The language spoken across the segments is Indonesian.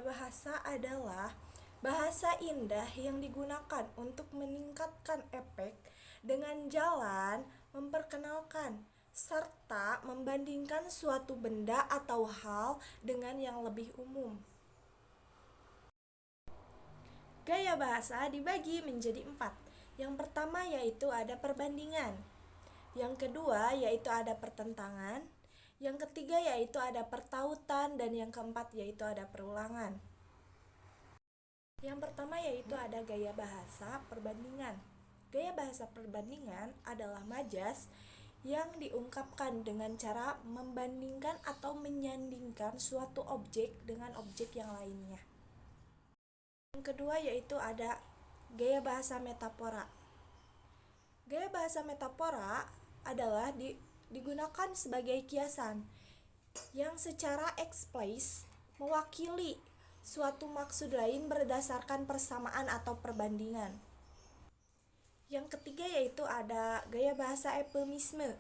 bahasa adalah bahasa indah yang digunakan untuk meningkatkan efek dengan jalan memperkenalkan serta membandingkan suatu benda atau hal dengan yang lebih umum. Gaya bahasa dibagi menjadi 4. Yang pertama yaitu ada perbandingan. Yang kedua yaitu ada pertentangan. Yang ketiga yaitu ada pertautan, dan yang keempat yaitu ada perulangan. Yang pertama yaitu ada gaya bahasa perbandingan. Gaya bahasa perbandingan adalah majas yang diungkapkan dengan cara membandingkan atau menyandingkan suatu objek dengan objek yang lainnya. Yang kedua yaitu ada gaya bahasa metafora. Gaya bahasa metafora adalah digunakan sebagai kiasan yang secara eksplisit mewakili suatu maksud lain berdasarkan persamaan atau perbandingan. Yang ketiga yaitu ada gaya bahasa eufemisme,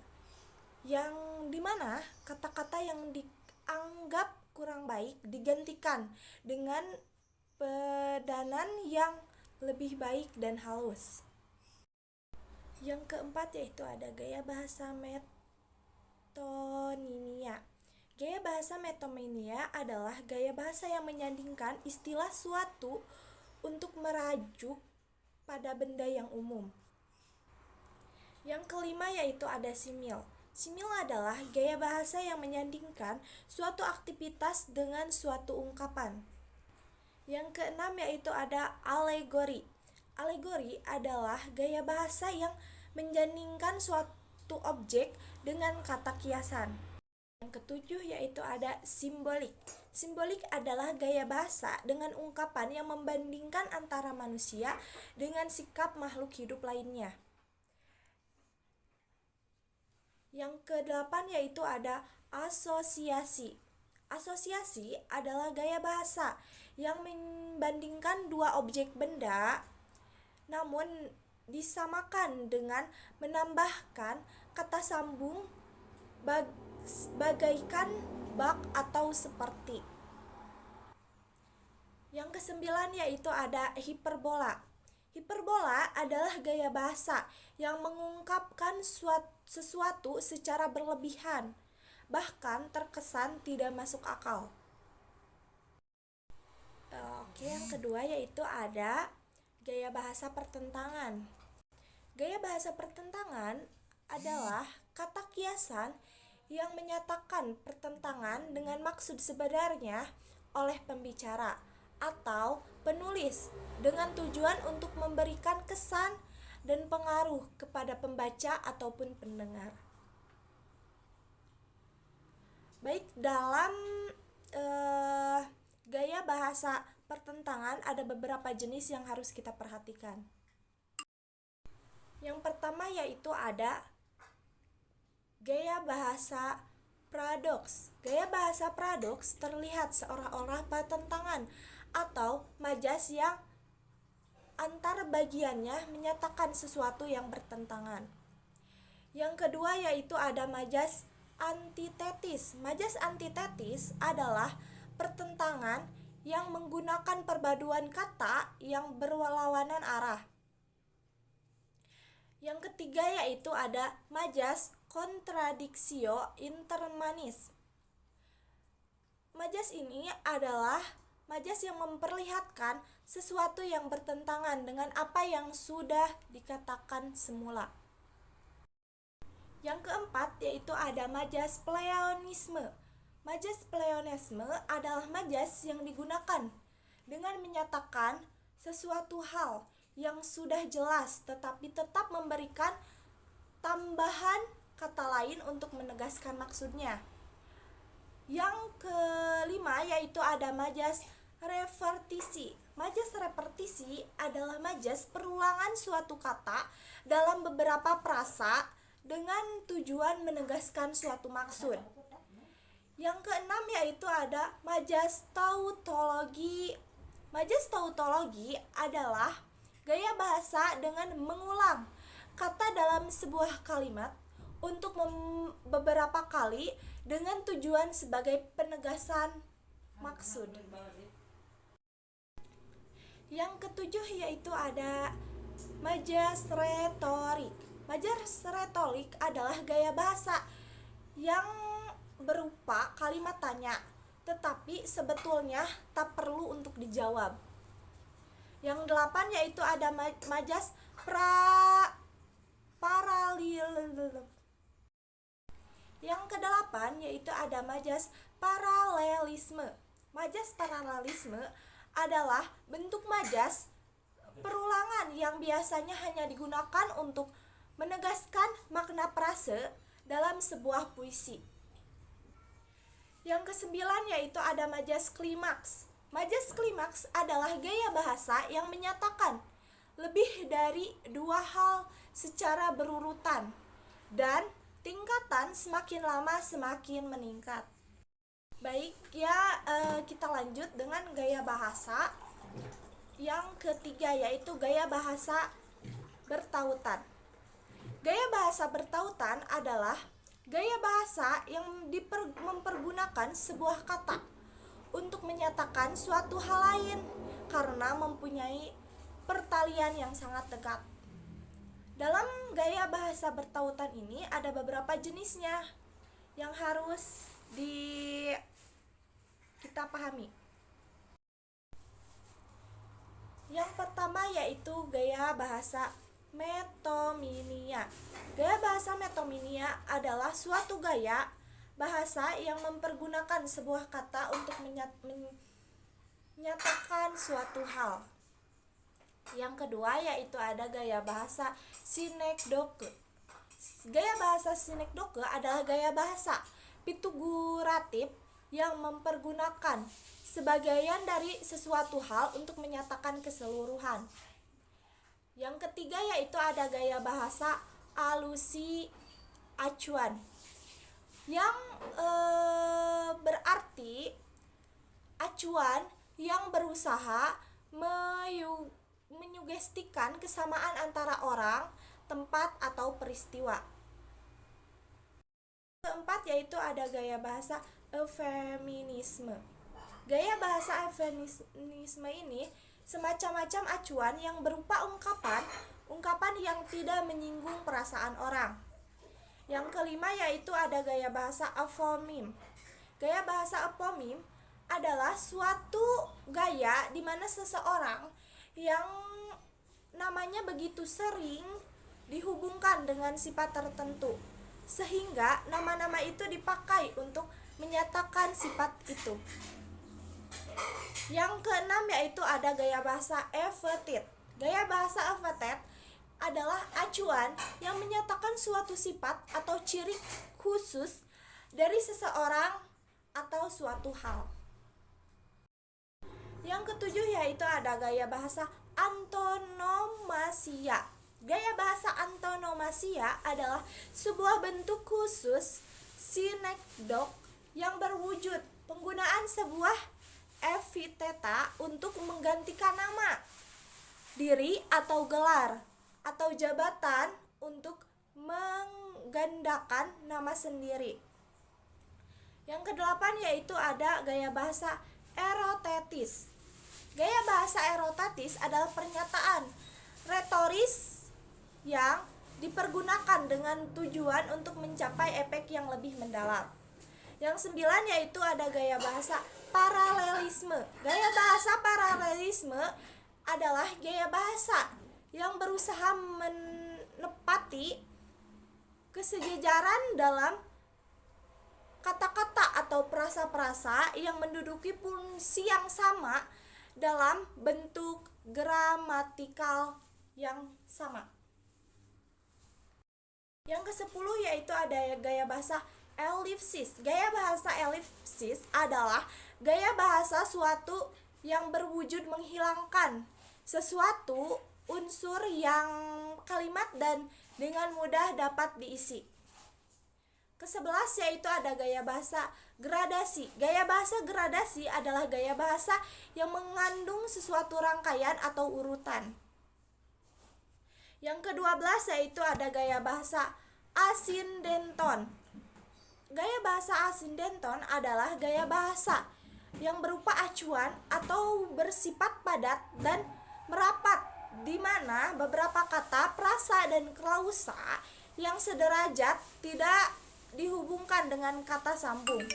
yang dimana kata-kata yang dianggap kurang baik digantikan dengan pedanan yang lebih baik dan halus. Yang keempat yaitu ada gaya bahasa metonimia. Gaya bahasa metonimia adalah gaya bahasa yang menyandingkan istilah suatu untuk merajuk pada benda yang umum. Yang kelima yaitu ada simil. Simil adalah gaya bahasa yang menyandingkan suatu aktivitas dengan suatu ungkapan. Yang keenam yaitu ada alegori. Alegori adalah gaya bahasa yang menyandingkan suatu objek dengan kata kiasan. Yang ketujuh yaitu ada simbolik. Simbolik adalah gaya bahasa dengan ungkapan yang membandingkan antara manusia dengan sikap makhluk hidup lainnya. Yang kedelapan yaitu ada asosiasi. Asosiasi adalah gaya bahasa yang membandingkan dua objek benda namun disamakan dengan menambahkan kata sambung bagaikan, bak, atau seperti. Yang kesembilan yaitu ada hiperbola. Hiperbola adalah gaya bahasa yang mengungkapkan sesuatu secara berlebihan, bahkan terkesan tidak masuk akal. Yang kedua yaitu ada gaya bahasa pertentangan. Gaya bahasa pertentangan adalah kata kiasan yang menyatakan pertentangan dengan maksud sebenarnya oleh pembicara atau penulis dengan tujuan untuk memberikan kesan dan pengaruh kepada pembaca ataupun pendengar. Baik, dalam gaya bahasa pertentangan ada beberapa jenis yang harus kita perhatikan. Yang pertama yaitu ada gaya bahasa paradoks. Gaya bahasa paradoks terlihat seolah-olah pertentangan atau majas yang antar bagiannya menyatakan sesuatu yang bertentangan. Yang kedua yaitu ada majas antitetis. Majas antitetis adalah pertentangan yang menggunakan perpaduan kata yang berlawanan arah. Yang ketiga yaitu ada majas contradictio intermanis. Majas ini adalah majas yang memperlihatkan sesuatu yang bertentangan dengan apa yang sudah dikatakan semula. Yang keempat yaitu ada majas pleonasme. Majas pleonasme adalah majas yang digunakan dengan menyatakan sesuatu hal yang sudah jelas tetapi tetap memberikan tambahan kata lain untuk menegaskan maksudnya. Yang kelima yaitu ada majas repartisi. Majas repartisi adalah majas perulangan suatu kata dalam beberapa frasa dengan tujuan menegaskan suatu maksud. Yang keenam yaitu ada majas tautologi. Majas tautologi adalah gaya bahasa dengan mengulang kata dalam sebuah kalimat untuk beberapa kali dengan tujuan sebagai penegasan maksud. Yang ketujuh yaitu ada majas retorik. Majas retorik adalah gaya bahasa yang berupa kalimat tanya, tetapi sebetulnya tak perlu untuk dijawab. Yang delapan yaitu ada majas paralel. Yang kedelapan yaitu ada majas paralelisme. Majas paralelisme adalah bentuk majas perulangan yang biasanya hanya digunakan untuk menegaskan makna frase dalam sebuah puisi. Yang kesembilan yaitu ada majas klimaks. Majas klimaks adalah gaya bahasa yang menyatakan lebih dari dua hal secara berurutan dan tingkatan semakin lama semakin meningkat. Baik ya, kita lanjut dengan gaya bahasa yang ketiga yaitu gaya bahasa bertautan. Gaya bahasa bertautan adalah gaya bahasa yang mempergunakan sebuah kata untuk menyatakan suatu hal lain karena mempunyai pertalian yang sangat dekat. Dalam gaya bahasa bertautan ini ada beberapa jenisnya yang harus kita pahami. Yang pertama yaitu gaya bahasa metominia. Gaya bahasa metominia adalah suatu gaya bahasa yang mempergunakan sebuah kata untuk menyatakan suatu hal. Yang kedua yaitu ada gaya bahasa sinekdoke. Gaya bahasa sinekdoke adalah gaya bahasa figuratif yang mempergunakan sebagian dari sesuatu hal untuk menyatakan keseluruhan. Yang ketiga yaitu ada gaya bahasa alusi acuan yang berarti acuan yang berusaha menyugestikan kesamaan antara orang, tempat, atau peristiwa. Keempat yaitu ada gaya bahasa eufemisme. Gaya bahasa eufemisme ini semacam-macam acuan yang berupa ungkapan yang tidak menyinggung perasaan orang. Yang kelima yaitu ada gaya bahasa apomim. Gaya bahasa apomim adalah suatu gaya di mana seseorang yang namanya begitu sering dihubungkan dengan sifat tertentu, sehingga nama-nama itu dipakai untuk menyatakan sifat itu. Yang keenam yaitu ada gaya bahasa epitetet. Gaya bahasa epitetet adalah acuan yang menyatakan suatu sifat atau ciri khusus dari seseorang atau suatu hal. Yang ketujuh yaitu ada gaya bahasa antonomasia. Gaya bahasa antonomasia adalah sebuah bentuk khusus sinekdok yang berwujud penggunaan sebuah epiteta untuk menggantikan nama, diri atau gelar, atau jabatan untuk menggandakan nama sendiri. Yang kedelapan yaitu ada gaya bahasa erotetis. Gaya bahasa erotetis adalah pernyataan retoris yang dipergunakan dengan tujuan untuk mencapai efek yang lebih mendalam. Yang sembilan yaitu ada gaya bahasa paralelisme. Gaya bahasa paralelisme adalah gaya bahasa yang berusaha menepati kesejajaran dalam kata-kata atau frasa-frasa yang menduduki fungsi yang sama dalam bentuk gramatikal yang sama. Yang ke-10 yaitu ada gaya bahasa elipsis. Gaya bahasa elipsis adalah gaya bahasa suatu yang berwujud menghilangkan sesuatu unsur yang kalimat dan dengan mudah dapat diisi. Ke-11 yaitu ada gaya bahasa gradasi. Gaya bahasa gradasi adalah gaya bahasa yang mengandung sesuatu rangkaian atau urutan. Yang ke-12 yaitu ada gaya bahasa asindenton. Gaya bahasa asindenton adalah gaya bahasa yang berupa acuan atau bersifat padat dan merapat, di mana beberapa kata, prasa, dan klausa yang sederajat tidak dihubungkan dengan kata sambung.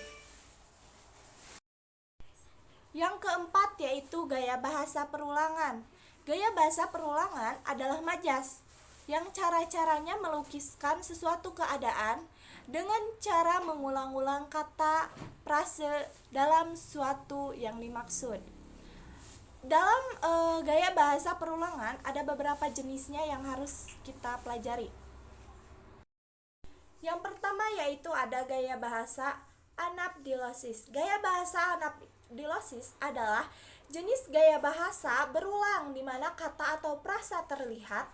Yang keempat yaitu gaya bahasa perulangan. Gaya bahasa perulangan adalah majas, yang cara-caranya melukiskan sesuatu keadaan dengan cara mengulang-ulang kata frase dalam suatu yang dimaksud. Dalam gaya bahasa perulangan ada beberapa jenisnya yang harus kita pelajari. Yang pertama yaitu ada gaya bahasa anabdilosis. Gaya bahasa anabdilosis adalah jenis gaya bahasa berulang di mana kata atau frasa terlihat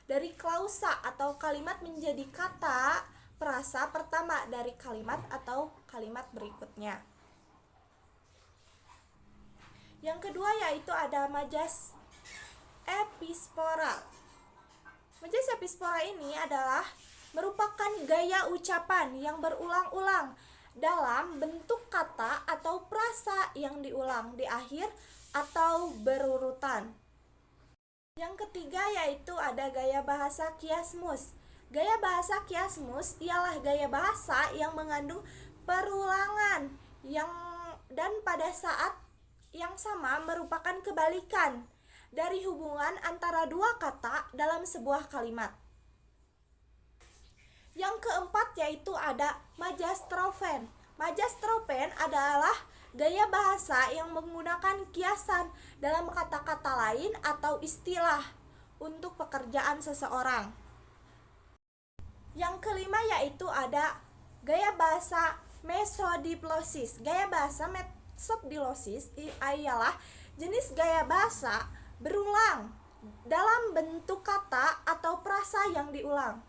dari klausa atau kalimat menjadi kata frasa pertama dari kalimat atau kalimat berikutnya. Yang kedua yaitu ada majas epispora. Majas epispora ini adalah merupakan gaya ucapan yang berulang-ulang dalam bentuk kata atau frasa yang diulang di akhir atau berurutan. Yang ketiga yaitu ada gaya bahasa kiasmus. Gaya bahasa kiasmus ialah gaya bahasa yang mengandung perulangan dan pada saat yang sama merupakan kebalikan dari hubungan antara dua kata dalam sebuah kalimat. Yang keempat yaitu ada majas tropen. Majas tropen adalah gaya bahasa yang menggunakan kiasan dalam kata-kata lain atau istilah untuk pekerjaan seseorang. Yang kelima yaitu ada gaya bahasa mesodiplosis. Gaya bahasa mesodiplosis ialah jenis gaya bahasa berulang dalam bentuk kata atau frasa yang diulang.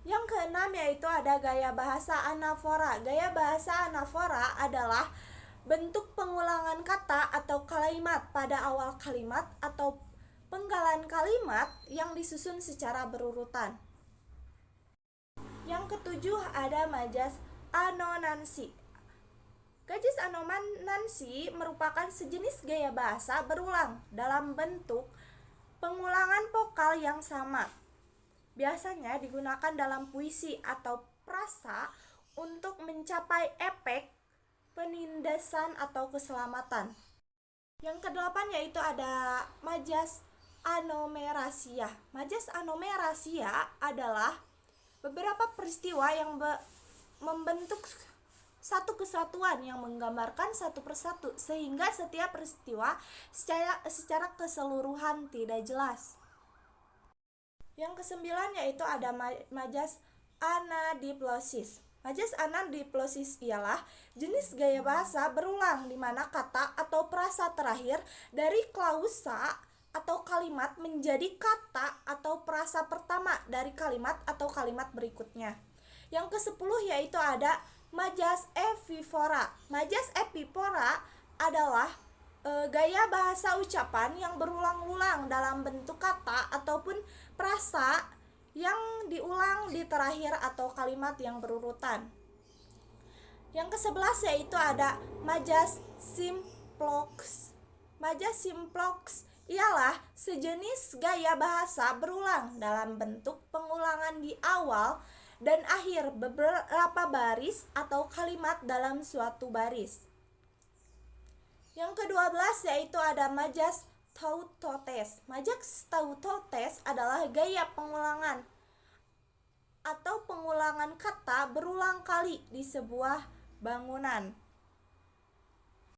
Yang keenam yaitu ada gaya bahasa anafora. Gaya bahasa anafora adalah bentuk pengulangan kata atau kalimat pada awal kalimat atau penggalan kalimat yang disusun secara berurutan. Yang ketujuh ada majas anonansi. Majas anonansi merupakan sejenis gaya bahasa berulang dalam bentuk pengulangan vokal yang sama. Biasanya digunakan dalam puisi atau prasa untuk mencapai efek penindasan atau keselamatan. Yang kedelapan yaitu ada majas anomerasia. Majas anomerasia adalah beberapa peristiwa yang membentuk satu kesatuan yang menggambarkan satu persatu sehingga setiap peristiwa secara keseluruhan tidak jelas. Yang kesembilan yaitu ada majas anadiplosis. Majas anadiplosis ialah jenis gaya bahasa berulang di mana kata atau frasa terakhir dari klausa atau kalimat menjadi kata atau frasa pertama dari kalimat atau kalimat berikutnya. Yang kesepuluh yaitu ada majas epifora. Majas epifora adalah gaya bahasa ucapan yang berulang-ulang dalam bentuk kata ataupun frasa yang diulang di terakhir atau kalimat yang berurutan. Yang ke-11 yaitu ada majas simplox. Majas simplox ialah sejenis gaya bahasa berulang dalam bentuk pengulangan di awal dan akhir beberapa baris atau kalimat dalam suatu baris. Yang ke-12 yaitu ada majas tautotes. Majas tautotes adalah gaya pengulangan atau pengulangan kata berulang kali di sebuah bangunan.